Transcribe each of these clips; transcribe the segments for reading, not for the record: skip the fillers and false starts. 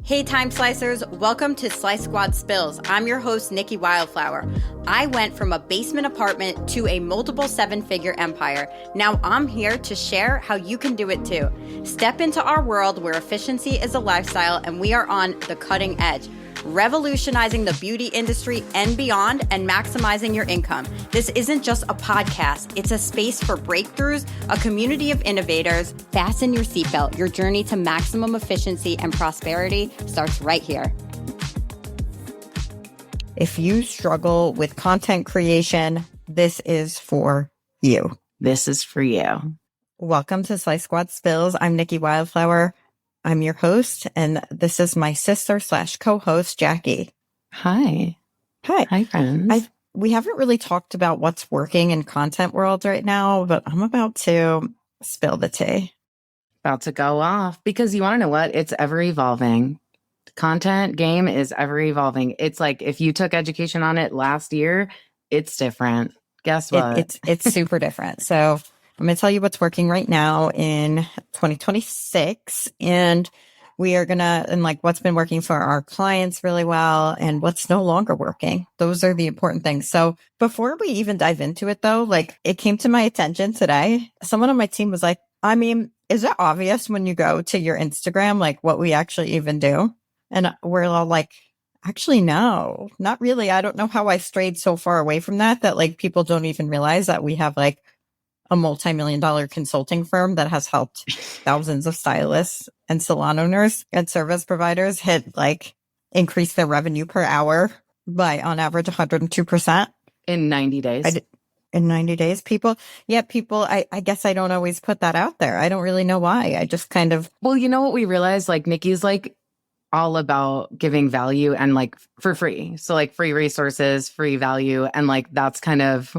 Hey Time Slicers, welcome to Slice Squad Spills. I'm your host, Nikki Wildflower. I went from a basement apartment to a multiple seven-figure empire. Now I'm here to share how you can do it too. Step into our world where efficiency is a lifestyle and we are on the cutting edge, revolutionizing the beauty industry and beyond and maximizing your income. This isn't just a podcast. It's a space for breakthroughs, a community of innovators. Fasten your seatbelt. Your journey to maximum efficiency and prosperity starts right here. If you struggle with content creation, this is for you. This is for you. Welcome to Slice Squad Spills. I'm Nikki Wildflower. I'm your host, and this is my sister / co-host, Jackie. Hi. Hi. Hi, friends. We haven't really talked about what's working in content world right now, but I'm about to spill the tea. About to go off because you want to know what? It's ever evolving. Content game is ever evolving. It's like if you took education on it last year, it's different. Guess what? It's super different. So I'm going to tell you what's working right now in 2026, and we are going to, and like what's been working for our clients really well and what's no longer working. Those are the important things. So before we even dive into it though, like it came to my attention today. Someone on my team was like, I mean, is it obvious when you go to your Instagram, like what we actually even do? And we're all like, actually, no, not really. I don't know how I strayed so far away from that like people don't even realize that we have like a multi-million-dollar consulting firm that has helped thousands of stylists and salon owners and service providers hit like increase their revenue per hour by on average 102% in 90 days. In 90 days, people, I guess I don't always put that out there. I don't really know why. I just kind of. Well, you know what we realized? Like Nikki's like all about giving value and like for free. So like free resources, free value. And like, that's kind of,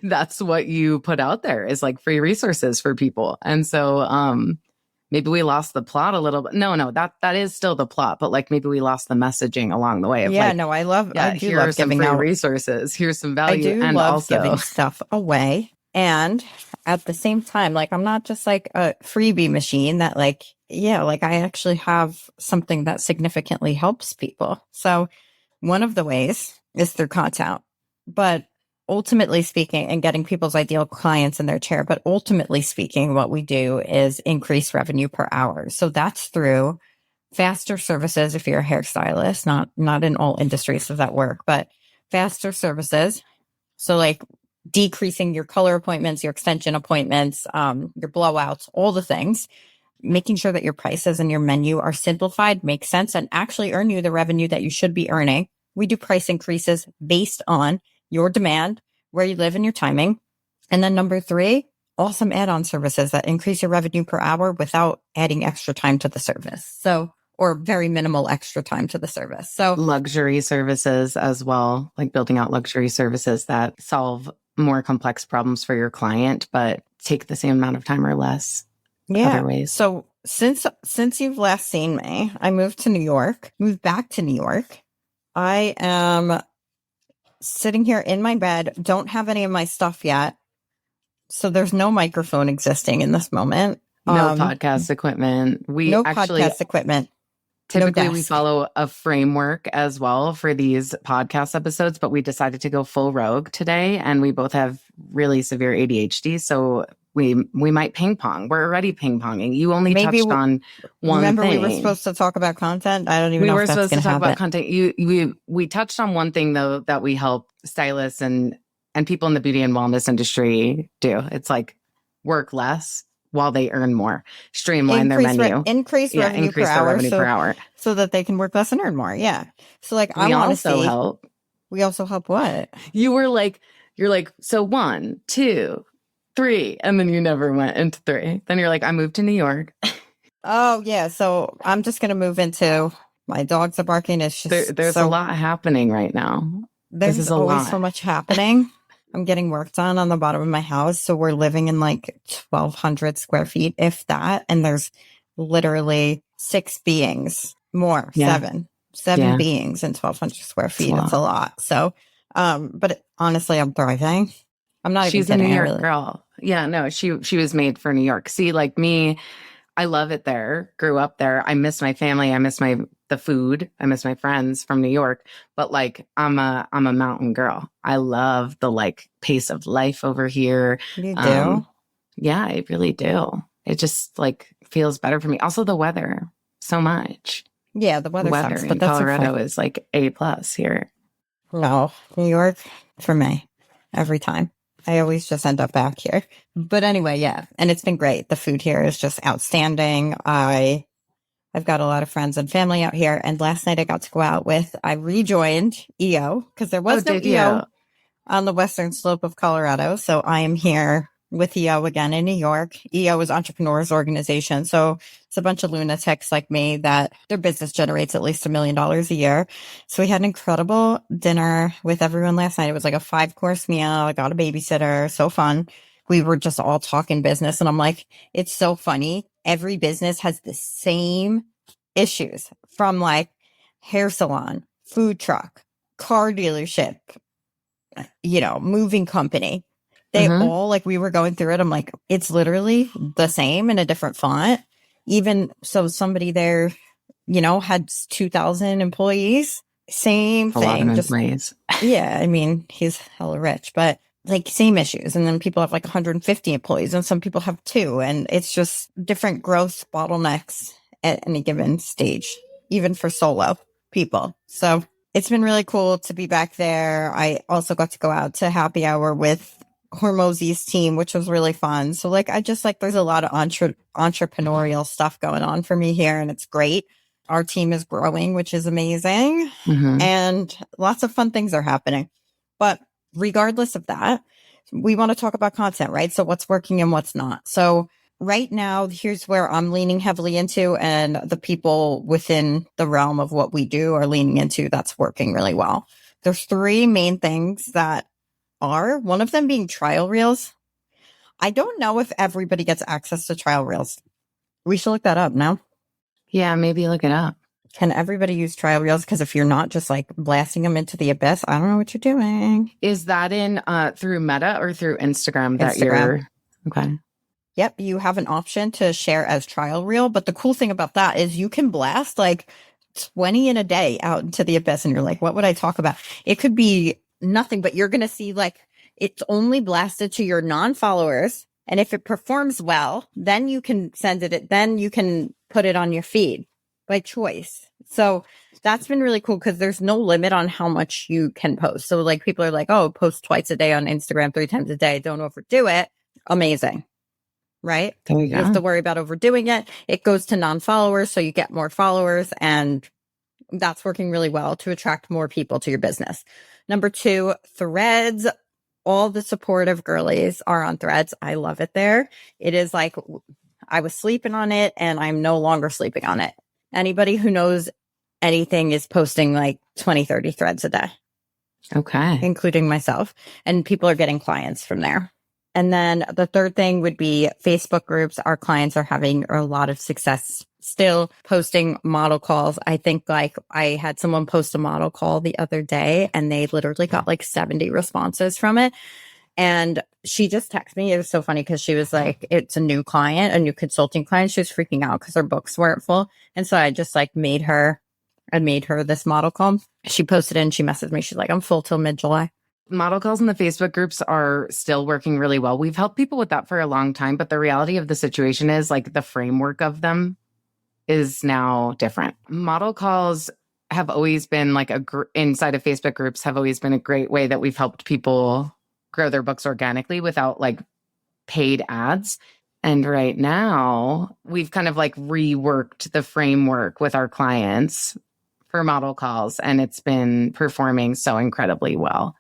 that's what you put out there is like free resources for people. And so, maybe we lost the plot a little bit. No, that is still the plot, but like maybe we lost the messaging along the way. Of I do love giving out resources. Here's some value. I do and love also giving stuff away. And at the same time, like I'm not just like a freebie machine that like, like I actually have something that significantly helps people. So one of the ways is through content, but ultimately speaking and getting people's ideal clients in their chair. But ultimately speaking, what we do is increase revenue per hour. So that's through faster services. If you're a hairstylist, not in all industries does that work, but faster services. So like decreasing your color appointments, your extension appointments, your blowouts, all the things, making sure that your prices and your menu are simplified, make sense, and actually earn you the revenue that you should be earning. We do price increases based on your demand, where you live and your timing. And then number 3, awesome add-on services that increase your revenue per hour without adding extra time to the service. So, or very minimal extra time to the service. So luxury services as well, like building out luxury services that solve more complex problems for your client, but take the same amount of time or less. Other ways. So since you've last seen me, I moved back to New York. I am sitting here in my bed, don't have any of my stuff yet. So there's no microphone existing in this moment. No podcast equipment. Podcast equipment. Typically, we follow a framework as well for these podcast episodes, but we decided to go full rogue today, and we both have really severe ADHD, so we might ping pong. We're already ping ponging. You only touched on one remember thing. We were supposed to talk about content? I don't even know if that's going to happen. We were supposed to talk about content. We touched on one thing, though, that we help stylists and people in the beauty and wellness industry do. It's like work less while they earn more, streamline their menu, increase revenue per hour, so that they can work less and earn more. Yeah. So like, I want to see. Help. We also help what? You're like, so 1, 2, 3, and then you never went into 3. Then you're like, I moved to New York. Oh yeah. So I'm just going to move into, my dogs are barking. It's just, there's a lot happening right now. There's always so much happening. I'm getting work done on the bottom of my house. So we're living in like 1,200 square feet, if that. And there's literally 6 beings more, 7 beings in 1,200 square feet. It's a lot. So, but honestly, I'm thriving. I'm not even kidding. She's a New York girl. Yeah, no, she was made for New York. See, like me, I love it there. Grew up there. I miss my family. I miss the food. I miss my friends from New York. But like I'm a mountain girl. I love the like pace of life over here. You do? Yeah, I really do. It just like feels better for me. Also the weather so much. Yeah, the The weather weather sucks, but in that's Colorado okay. is like A+ here. No, New York for me every time. I always just end up back here. But anyway, yeah, and it's been great. The food here is just outstanding. I've got a lot of friends and family out here, and last night I got to go out with. I rejoined EO because there Oh, was no did you? EO on the western slope of Colorado. So I am here with EO again in New York. EO is Entrepreneurs Organization. So it's a bunch of lunatics like me that their business generates at least $1 million a year. So we had an incredible dinner with everyone last night. It was like a 5-course meal. I got a babysitter. So fun. We were just all talking business. And I'm like, it's so funny. Every business has the same issues from like hair salon, food truck, car dealership, moving company. They Mm-hmm. all like we were going through it. I'm like, it's literally the same in a different font. Even so, somebody there, had 2,000 employees. Same A lot of thing. Just, employees. yeah, I mean, he's hella rich, but like same issues. And then people have like 150 employees and some people have two. And it's just different growth bottlenecks at any given stage, even for solo people. So it's been really cool to be back there. I also got to go out to happy hour with Hormozy's team, which was really fun. So like, I just like, there's a lot of entrepreneurial stuff going on for me here and it's great. Our team is growing, which is amazing. Mm-hmm. And lots of fun things are happening. But regardless of that, we want to talk about content, right? So what's working and what's not. So right now, here's where I'm leaning heavily into, and the people within the realm of what we do are leaning into that's working really well. There's 3 main things that are, one of them being trial reels. I don't know if everybody gets access to trial reels. We should look that up now. Yeah, maybe look it up. Can everybody use trial reels? Because if you're not just like blasting them into the abyss, I don't know what you're doing. Is that in through Meta or through Instagram that Instagram. you're okay? Yep, you have an option to share as trial reel. But the cool thing about that is you can blast like 20 in a day out into the abyss. And you're like, what would I talk about? It could be nothing, but you're going to see like it's only blasted to your non-followers. And if it performs well, then you can send it, then you can put it on your feed by choice. So that's been really cool because there's no limit on how much you can post. So like people are like, oh, post twice a day on Instagram, 3 times a day. Don't overdo it. Amazing. Right? There you You have to go. worry about overdoing it. It goes to non-followers, so you get more followers, and that's working really well to attract more people to your business. Number 2, Threads. All the supportive girlies are on Threads. I love it there. It is like I was sleeping on it, and I'm no longer sleeping on it. Anybody who knows anything is posting like 20, 30 threads a day, Okay. including myself, and people are getting clients from there. And then the third thing would be Facebook groups. Our clients are having a lot of success still posting model calls. I think like I had someone post a model call the other day and they literally got like 70 responses from it. And she just texted me. It was so funny because she was like, it's a new client, a new consulting client. She was freaking out because her books weren't full. And so I just like made her this model call. She posted it and she messaged me. She's like, I'm full till mid-July. Model calls in the Facebook groups are still working really well. We've helped people with that for a long time, but the reality of the situation is like the framework of them is now different. Model calls have always been like inside of Facebook groups have always been a great way that we've helped people grow their books organically without like paid ads. And right now we've kind of like reworked the framework with our clients for model calls, and it's been performing so incredibly well.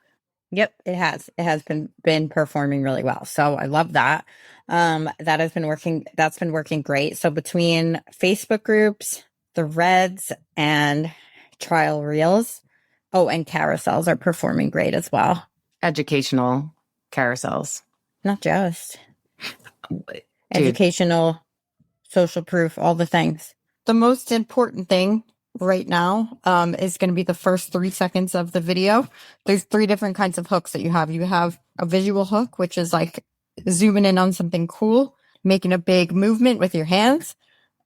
Yep, it has. It has been performing really well. So I love that. That has been working. That's been working great. So between Facebook groups, the Reds, and trial reels, oh, and carousels are performing great as well. Educational carousels. Not just Dude, educational, social proof, all the things. The most important thing right now is going to be the first 3 seconds of the video. There's 3 different kinds of hooks that you have. You have a visual hook, which is like zooming in on something cool, making a big movement with your hands.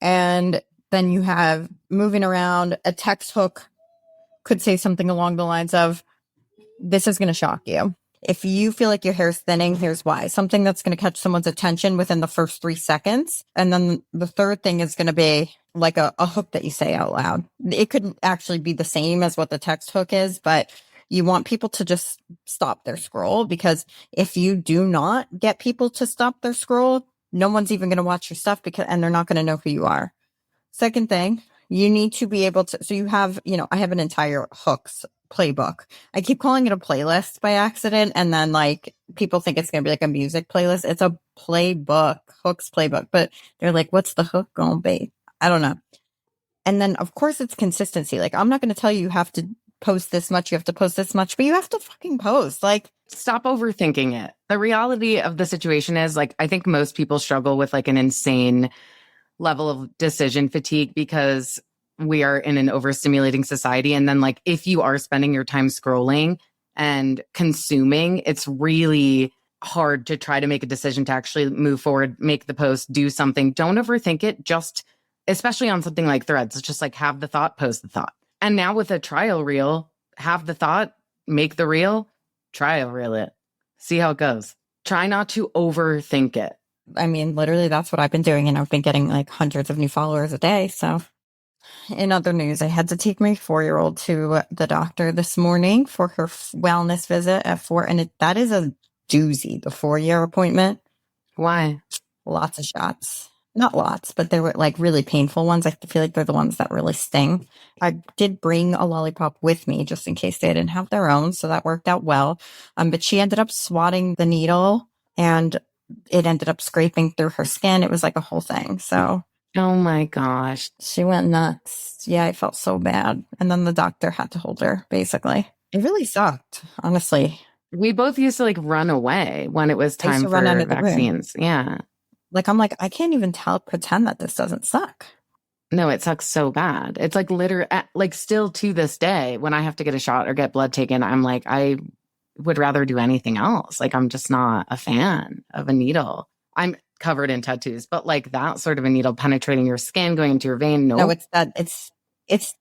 And then you have moving around. A text hook could say something along the lines of, this is going to shock you. If you feel like your hair's thinning, here's why. Something that's going to catch someone's attention within the first 3 seconds. And then the third thing is going to be like a hook that you say out loud. It could actually be the same as what the text hook is, but you want people to just stop their scroll, because if you do not get people to stop their scroll, no one's even going to watch your stuff, and they're not going to know who you are. Second thing, you need to be able to, so you have, I have an entire hooks playbook. I keep calling it a playlist by accident, and then like people think it's going to be like a music playlist. It's a playbook, hooks playbook, but they're like, what's the hook going to be? I don't know. And then of course it's consistency. Like, I'm not going to tell you have to post this much, you have to post this much, but you have to fucking post. Like, stop overthinking it. The reality of the situation is, like, I think most people struggle with like an insane level of decision fatigue because we are in an overstimulating society. And then like, if you are spending your time scrolling and consuming, it's really hard to try to make a decision to actually move forward, make the post, do something. Don't overthink it. Just, especially on something like Threads, it's just like, have the thought, post the thought. And now with a trial reel, have the thought, make the reel, trial reel it, see how it goes. Try not to overthink it. I mean, literally that's what I've been doing, and I've been getting like hundreds of new followers a day. So in other news, I had to take my 4-year-old to the doctor this morning for her wellness visit at 4. And that is a doozy, the 4-year appointment. Why? Lots of shots. Not lots, but they were like really painful ones. I feel like they're the ones that really sting. I did bring a lollipop with me just in case they didn't have their own. So that worked out well. But she ended up swatting the needle, and it ended up scraping through her skin. It was like a whole thing. So, oh my gosh, she went nuts. Yeah, I felt so bad. And then the doctor had to hold her, basically. It really sucked, honestly. We both used to like run away when it was time for vaccines. Yeah. Like, I'm like, I can't even pretend that this doesn't suck. No, it sucks so bad. It's like literally, like still to this day, when I have to get a shot or get blood taken, I'm like, I would rather do anything else. Like, I'm just not a fan of a needle. I'm covered in tattoos, but like that sort of a needle penetrating your skin, going into your vein. No, it's different. It's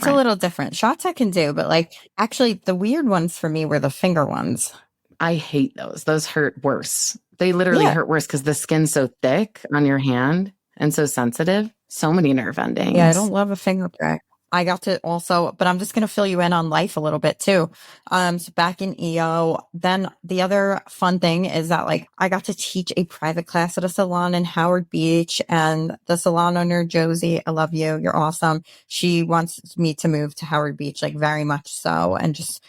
a little different. Shots I can do, but like actually the weird ones for me were the finger ones. I hate those. Those hurt worse. They literally hurt worse because the skin's so thick on your hand and so sensitive. So many nerve endings. Yeah, I don't love a finger prick. I got to also, but I'm just going to fill you in on life a little bit too. So back in EO, then the other fun thing is that like I got to teach a private class at a salon in Howard Beach, and the salon owner, Josie, I love you. You're awesome. She wants me to move to Howard Beach, like very much so, and just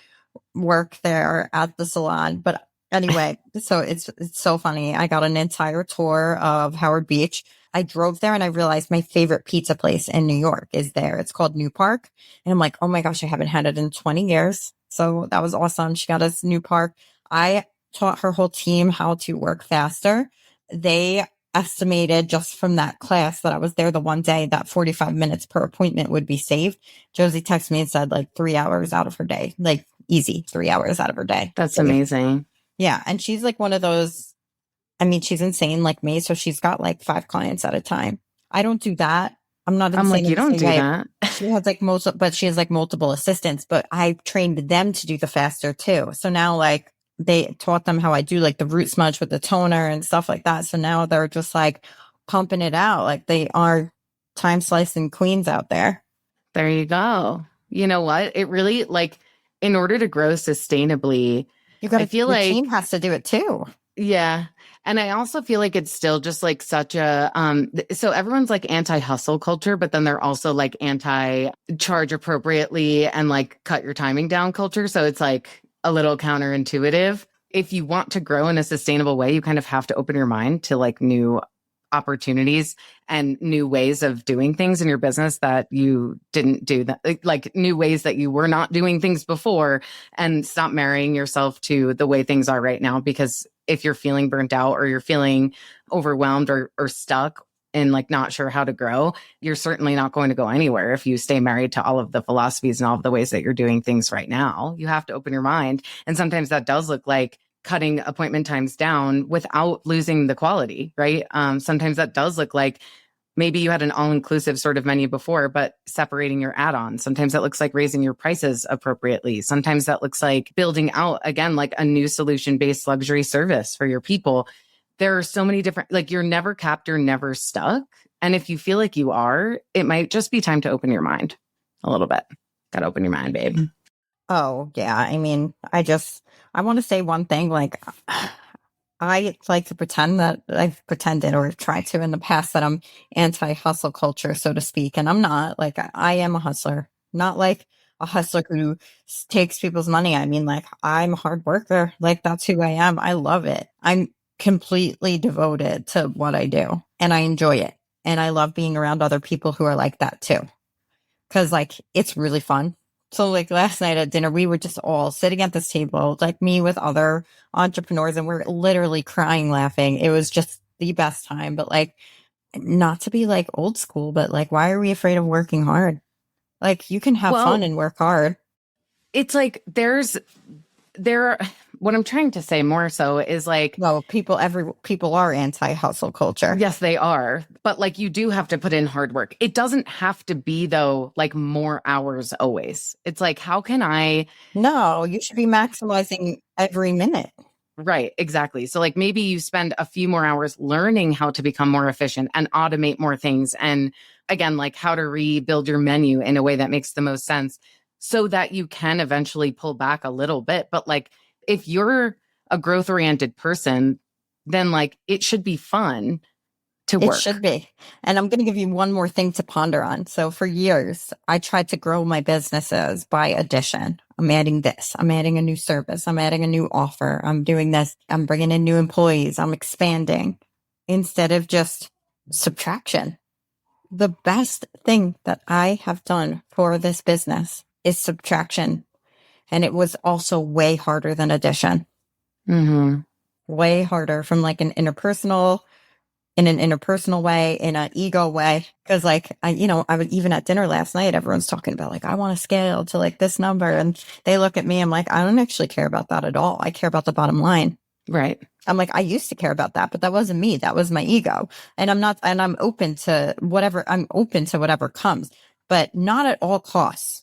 work there at the salon. But anyway, so it's so funny. I got an entire tour of Howard Beach. I drove there and I realized my favorite pizza place in New York is there. It's called New Park. And I'm like, oh my gosh, I haven't had it in 20 years. So that was awesome. She got us New Park. I taught her whole team how to work faster. They estimated just from that class that I was there the one day that 45 minutes per appointment would be saved. Josie texted me and said like 3 hours out of her day, like easy 3 hours out of her day. That's amazing. Yeah. And she's like one of those, I mean, she's insane like me. So she's got like 5 clients at a time. I don't do that. I'm not insane. I'm like, you don't do that. She has like but she has like multiple assistants, but I trained them to do the faster too. So now like they taught them how I do like the root smudge with the toner and stuff like that. So now they're just like pumping it out. Like they are time slicing queens out there. There you go. You know what? It really like in order to grow sustainably, I feel like the team has to do it too. Yeah. And I also feel like it's still just like such a, so everyone's like anti-hustle culture, but then they're also like anti-charge appropriately and like cut your timing down culture. So it's like a little counterintuitive. If you want to grow in a sustainable way, you kind of have to open your mind to like new opportunities and new ways of doing things in your business that you didn't do, that like new ways that you were not doing things before, and stop marrying yourself to the way things are right now. Because if you're feeling burnt out or you're feeling overwhelmed or stuck and like not sure how to grow, you're certainly not going to go anywhere if you stay married to all of the philosophies and all of the ways that you're doing things right now. You have to open your mind. And sometimes that does look like cutting appointment times down without losing the quality, right? Sometimes that does look like Maybe you had an all-inclusive sort of menu before, but separating your add-ons. Sometimes that looks like raising your prices appropriately. Sometimes that looks like building out, again, like a new solution-based luxury service for your people. There are so many different, like you're never capped, you're never stuck. And if you feel like you are, it might just be time to open your mind a little bit. Got to open your mind, babe. Oh, yeah. I mean, I want to say one thing. Like, I like to pretend that I've pretended or tried to in the past that I'm anti-hustle culture, so to speak. And I'm not. Like, I am a hustler, not like a hustler who takes people's money. I mean, like, I'm a hard worker. Like, that's who I am. I love it. I'm completely devoted to what I do and I enjoy it. And I love being around other people who are like that too. Cause like, it's really fun. So like last night at dinner, we were just all sitting at this table, like me with other entrepreneurs, and we're literally crying, laughing. It was just the best time. But like, not to be like old school, but like, why are we afraid of working hard? Like, you can have fun and work hard. It's like what I'm trying to say more so is like, well, people are anti-hustle culture. Yes, they are. But like you do have to put in hard work. It doesn't have to be though, like more hours always. It's like, how can I? No, you should be maximizing every minute. Right, exactly. So like maybe you spend a few more hours learning how to become more efficient and automate more things. And again, like how to rebuild your menu in a way that makes the most sense so that you can eventually pull back a little bit. But like if you're a growth oriented person, then like it should be fun to work. It should be. And I'm going to give you one more thing to ponder on. So for years, I tried to grow my businesses by addition. I'm adding this. I'm adding a new service. I'm adding a new offer. I'm doing this. I'm bringing in new employees. I'm expanding instead of just subtraction. The best thing that I have done for this business is subtraction. And it was also way harder than addition. Mm-hmm. Way harder from like in an interpersonal way, in an ego way. Cause like, I was even at dinner last night, everyone's talking about like, I want to scale to like this number. And they look at me, I'm like, I don't actually care about that at all. I care about the bottom line. Right. I'm like, I used to care about that, but that wasn't me. That was my ego. And I'm open to whatever comes, but not at all costs.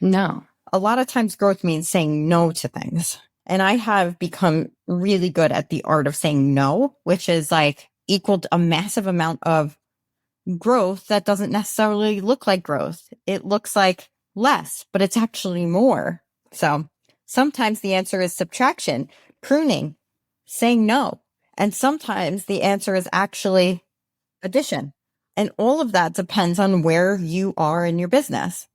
No. A lot of times growth means saying no to things. And I have become really good at the art of saying no, which is like equal to a massive amount of growth that doesn't necessarily look like growth. It looks like less, but it's actually more. So sometimes the answer is subtraction, pruning, saying no. And sometimes the answer is actually addition. And all of that depends on where you are in your business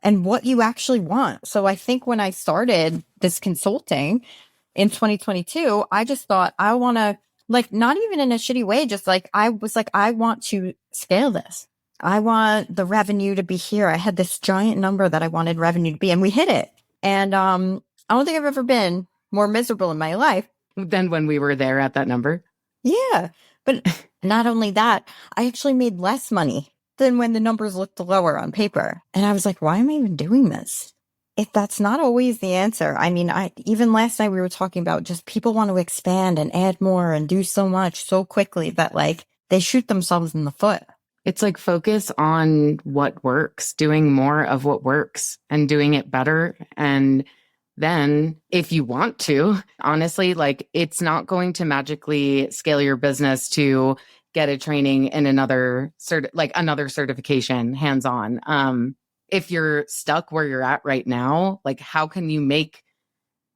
and what you actually want. So I think when I started this consulting in 2022, I just thought I want to, like, not even in a shitty way, just like, I was like, I want to scale this. I want the revenue to be here. I had this giant number that I wanted revenue to be, and we hit it. And I don't think I've ever been more miserable in my life than when we were there at that number. Yeah. But not only that, I actually made less money than when the numbers looked lower on paper. And I was like, why am I even doing this? If that's not always the answer. I mean, even last night we were talking about just people want to expand and add more and do so much so quickly that like they shoot themselves in the foot. It's like focus on what works, doing more of what works and doing it better. And then if you want to, honestly, like it's not going to magically scale your business to get a training in another certification hands-on. If you're stuck where you're at right now, like how can you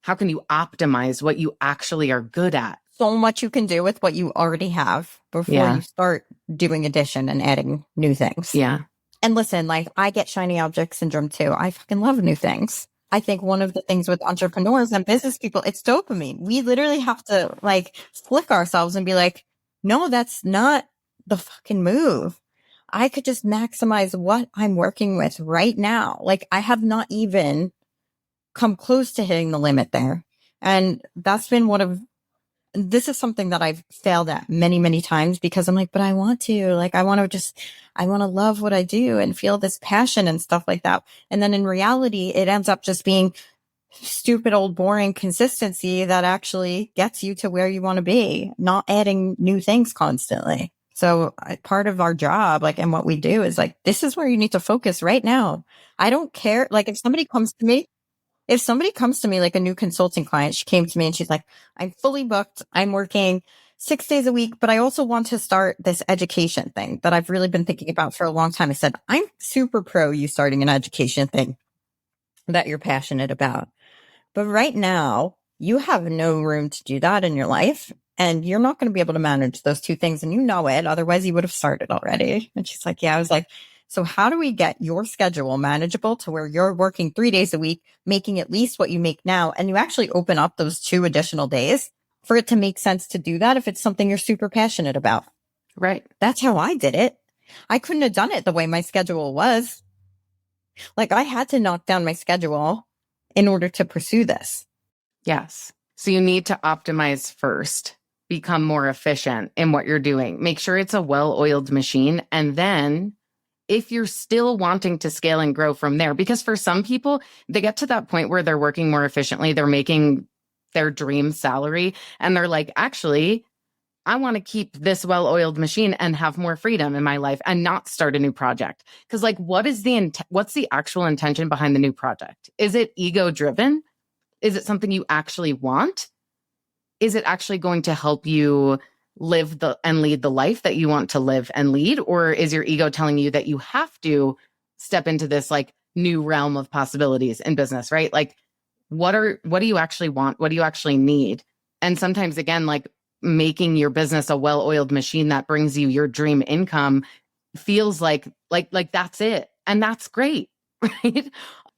optimize what you actually are good at? So much you can do with what you already have before you start doing addition and adding new things. Yeah. And listen, like I get shiny object syndrome too. I fucking love new things. I think one of the things with entrepreneurs and business people, it's dopamine. We literally have to like flick ourselves and be like, no, that's not the fucking move. I could just maximize what I'm working with right now. Like I have not even come close to hitting the limit there. And that's been this is something that I've failed at many, many times because I'm like, but I want to, like, I want to love what I do and feel this passion and stuff like that. And then in reality, it ends up just being stupid, old, boring consistency that actually gets you to where you want to be, not adding new things constantly. So part of our job, like, and what we do is like, this is where you need to focus right now. I don't care. Like if somebody comes to me, like a new consulting client, she came to me and she's like, I'm fully booked. I'm working 6 days a week, but I also want to start this education thing that I've really been thinking about for a long time. I said, I'm super pro you starting an education thing that you're passionate about. But right now, you have no room to do that in your life. And you're not going to be able to manage those two things. And you know it. Otherwise, you would have started already. And she's like, yeah, I was like, so how do we get your schedule manageable to where you're working 3 days a week, making at least what you make now? And you actually open up those 2 additional days for it to make sense to do that if it's something you're super passionate about. Right. That's how I did it. I couldn't have done it the way my schedule was. Like I had to knock down my schedule in order to pursue this. Yes. So you need to optimize first, become more efficient in what you're doing. Make sure it's a well-oiled machine. And then if you're still wanting to scale and grow from there, because for some people, they get to that point where they're working more efficiently, they're making their dream salary, and they're like, actually, I want to keep this well-oiled machine and have more freedom in my life and not start a new project. Because like, what's the actual intention behind the new project? Is it ego-driven? Is it something you actually want? Is it actually going to help you live and lead the life that you want to live and lead? Or is your ego telling you that you have to step into this like new realm of possibilities in business, right? Like, what do you actually want? What do you actually need? And sometimes again, like making your business a well-oiled machine that brings you your dream income feels like that's it. And that's great, right?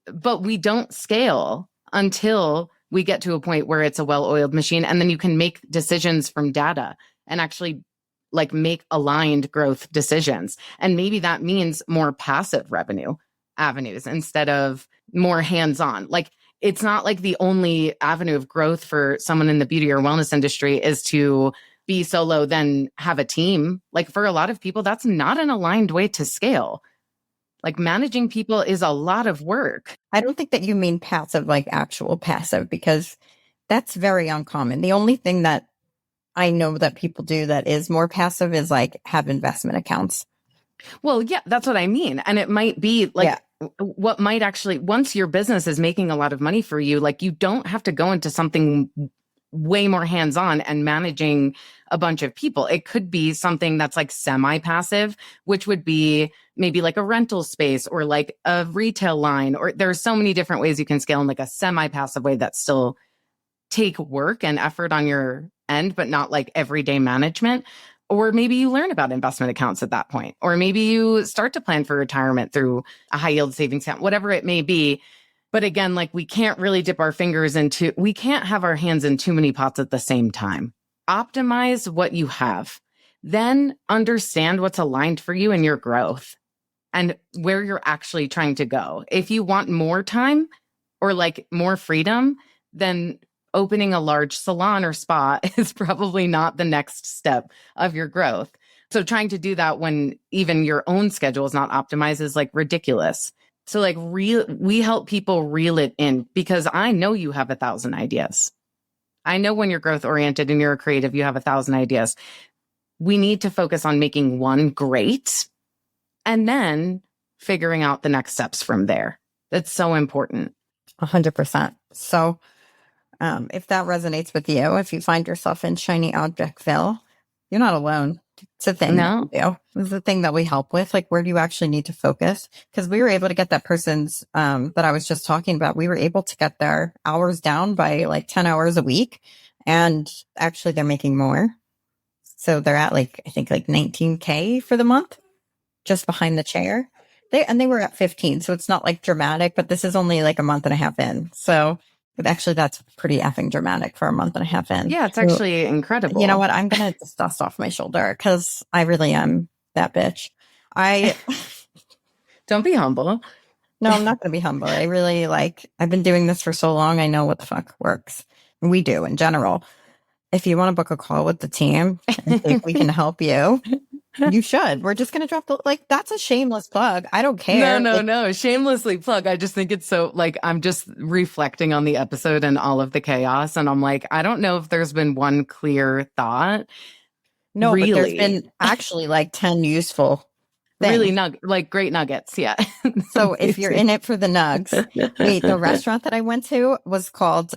But we don't scale until we get to a point where it's a well-oiled machine. And then you can make decisions from data and actually like make aligned growth decisions. And maybe that means more passive revenue avenues instead of more hands-on. Like it's not like the only avenue of growth for someone in the beauty or wellness industry is to be solo, then have a team. Like for a lot of people, that's not an aligned way to scale. Like managing people is a lot of work. I don't think that you mean passive, like actual passive, because that's very uncommon. The only thing that I know that people do that is more passive is like have investment accounts. Well, yeah, that's what I mean. And it might be like what might actually, once your business is making a lot of money for you, like you don't have to go into something way more hands-on and managing a bunch of people. It could be something that's like semi-passive, which would be maybe like a rental space or like a retail line, or there's so many different ways you can scale in like a semi-passive way that still take work and effort on your end, but not like everyday management. Or maybe you learn about investment accounts at that point, or maybe you start to plan for retirement through a high yield savings account, whatever it may be. But again, like we can't really dip our fingers into, we can't have our hands in too many pots at the same time. Optimize what you have, then understand what's aligned for you in your growth and where you're actually trying to go. If you want more time or like more freedom, then opening a large salon or spa is probably not the next step of your growth. So trying to do that when even your own schedule is not optimized is like ridiculous. So like we help people reel it in, because I know you have 1,000 ideas. I know when you're growth oriented and you're a creative, you have 1,000 ideas. We need to focus on making one great and then figuring out the next steps from there. That's so important. 100%. So if that resonates with you, if you find yourself in shiny objectville, you're not alone. It's a thing that we do. It's a thing that we help with. Like, where do you actually need to focus? Because we were able to get that person's that I was just talking about. We were able to get their hours down by like 10 hours a week. And actually, they're making more. So they're at like, I think like 19K for the month, just behind the chair. They were at 15. So it's not like dramatic, but this is only like a month and a half in. So actually, that's pretty effing dramatic for a month and a half in. Yeah, it's actually incredible. You know what? I'm going to dust off my shoulder because I really am that bitch. Don't be humble. No, I'm not going to be humble. I really I've been doing this for so long. I know what the fuck works. We do in general. If you want to book a call with the team and think we can help you, you should. We're just going to drop that's a shameless plug. I don't care. No. Shamelessly plug. I just think it's so I'm just reflecting on the episode and all of the chaos. And I'm like, I don't know if there's been one clear thought. No, but there's Really? been actually like 10 useful things. Really like great nuggets. Yeah. So if you're in it for the nugs, the restaurant that I went to was called,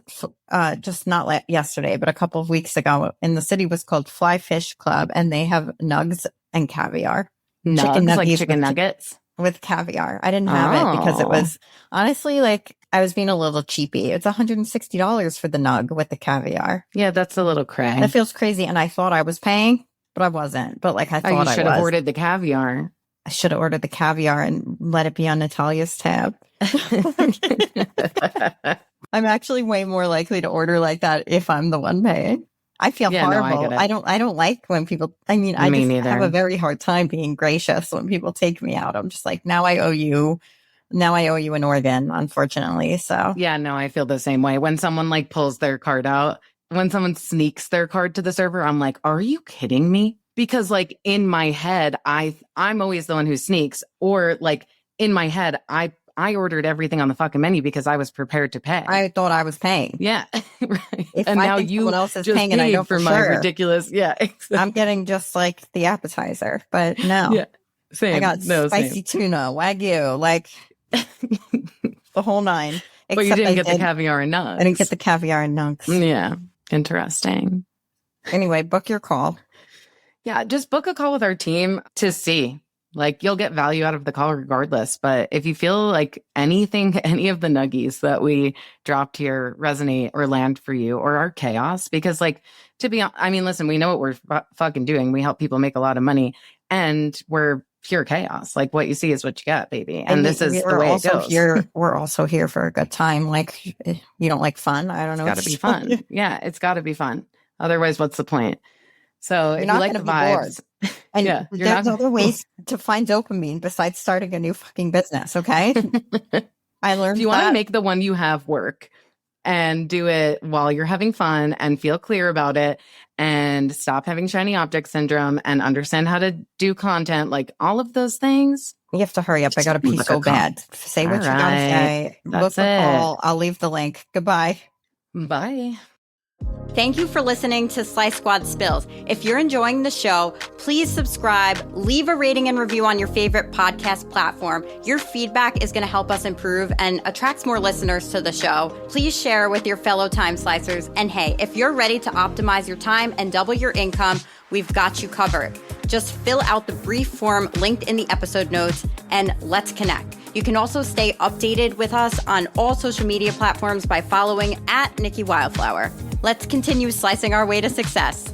just not yesterday, but a couple of weeks ago in the city was called Fly Fish Club, and they have nugs and caviar. Nugs, like chicken nuggets? With caviar. I didn't have it because it was honestly like I was being a little cheapy. It's $160 for the nug with the caviar. Yeah, that's a little cray. That feels crazy. And I thought I was paying, but I wasn't. But like I thought I was. You should have ordered the caviar. I should have ordered the caviar and let it be on Natalia's tab. I'm actually way more likely to order like that if I'm the one paying. I feel horrible. No, I don't like when people, I have a very hard time being gracious when people take me out. I'm just like, now I owe you an organ, unfortunately. So yeah, no, I feel the same way. When someone like pulls their card out, when someone sneaks their card to the server, I'm like, are you kidding me? Because like in my head, I'm always the one who sneaks, or like in my head, I ordered everything on the fucking menu because I was prepared to pay. I thought I was paying. Yeah. Right. And now someone else is paying, and I know for my sure. Ridiculous. Yeah. Exactly. I'm getting just like the appetizer, but no. Yeah. Same. I got spicy tuna, Wagyu, like the whole nine. But you didn't get the caviar and nugs. I didn't get the caviar and nugs. Yeah. Interesting. Anyway, book your call. Yeah. Just book a call with our team to see. Like, you'll get value out of the call regardless. But if you feel like any of the nuggies that we dropped here resonate or land for you or are chaos, because like, to be honest, I mean, listen, we know what we're fucking doing. We help people make a lot of money, and we're pure chaos. Like, what you see is what you get, baby. And this is the way it goes. We're also here for a good time. Like, you don't like fun? I don't know. It's got to be fun. Yeah, it's got to be fun. Otherwise, what's the point? So if you like the vibes, and yeah, there's other ways to find dopamine besides starting a new fucking business. Okay. I learned if you want to make the one you have work and do it while you're having fun and feel clear about it and stop having shiny object syndrome and understand how to do content, like all of those things. You have to hurry up. I got to pee so bad. Say what you got to say. Book the call. I'll leave the link. Goodbye. Bye. Thank you for listening to Slice Squad Spills. If you're enjoying the show, please subscribe, leave a rating and review on your favorite podcast platform. Your feedback is going to help us improve and attracts more listeners to the show. Please share with your fellow time slicers. And hey, if you're ready to optimize your time and double your income, we've got you covered. Just fill out the brief form linked in the episode notes and let's connect. You can also stay updated with us on all social media platforms by following @Nikki Wildflower. Let's continue slicing our way to success.